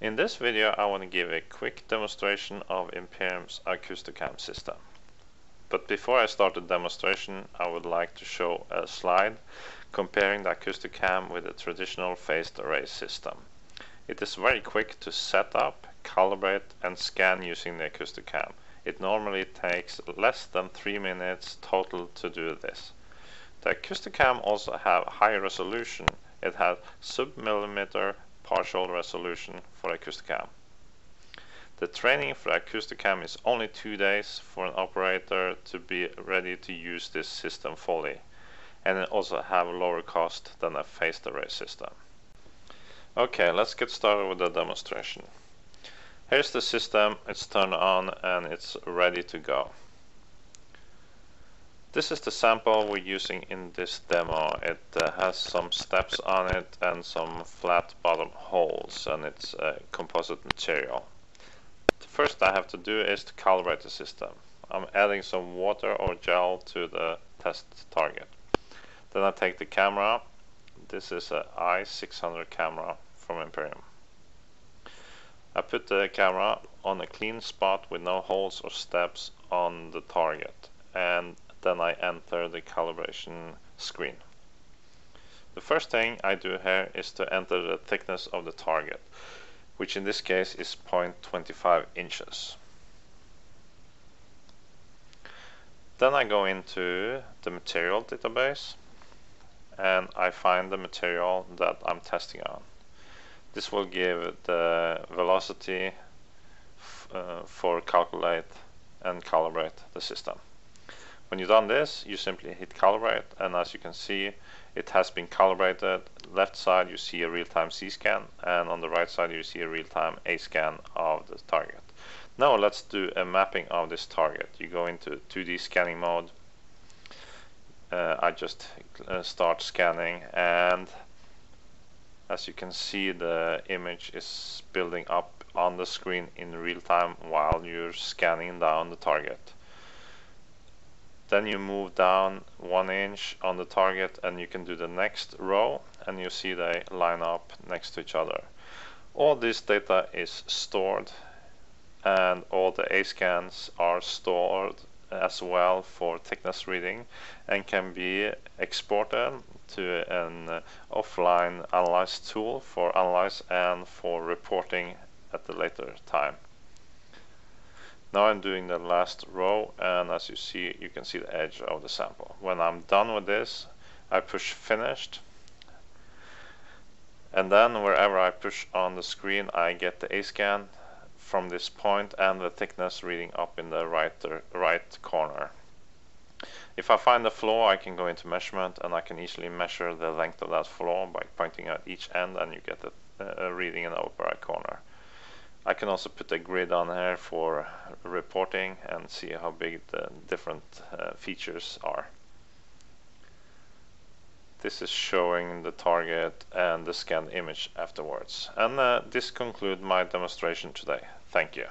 In this video I want to give a quick demonstration of Imperium's AcoustoCam system. But before I start the demonstration, I would like to show a slide comparing the AcoustoCam with a traditional phased array system. It is very quick to set up, calibrate and scan using the AcoustoCam. It normally takes less than 3 minutes total to do this. The AcoustoCam also have high resolution. It has sub-millimeter partial resolution for AcoustoCam. The training for AcoustoCam is only 2 days for an operator to be ready to use this system fully, and it also have lower cost than a phased array system. Okay, let's get started with the demonstration. Here's the system, it's turned on and it's ready to go. This is the sample we're using in this demo. It has some steps on it and some flat bottom holes, and it's a composite material. The first I have to do is to calibrate the system. I'm adding some water or gel to the test target. Then I take the camera. This is an i600 camera from Imperium. I put the camera on a clean spot with no holes or steps on the target, and then I enter the calibration screen. The first thing I do here is to enter the thickness of the target, which in this case is 0.25 inches. Then I go into the material database and I find the material that I'm testing on. This will give the velocity for calculate and calibrate the system. When you've done this, you simply hit calibrate, and as you can see, it has been calibrated. Left side you see a real-time C-scan, and on the right side you see a real-time A-scan of the target. Now let's do a mapping of this target. You go into 2D scanning mode. I just start scanning, and as you can see, the image is building up on the screen in real time while you're scanning down the target. Then you move down 1 inch on the target and you can do the next row, and you see they line up next to each other. All this data is stored, and all the A-scans are stored as well for thickness reading and can be exported to an offline analyze tool for analyze and for reporting at the later time. Now I'm doing the last row, and as you see, you can see the edge of the sample. When I'm done with this, I push finished, and then wherever I push on the screen, I get the A-scan from this point and the thickness reading up in the right corner. If I find a flaw, I can go into measurement and I can easily measure the length of that flaw by pointing at each end, and you get a reading in the upper right corner. I can also put a grid on here for reporting and see how big the different features are. This is showing the target and the scanned image afterwards. And this concludes my demonstration today. Thank you.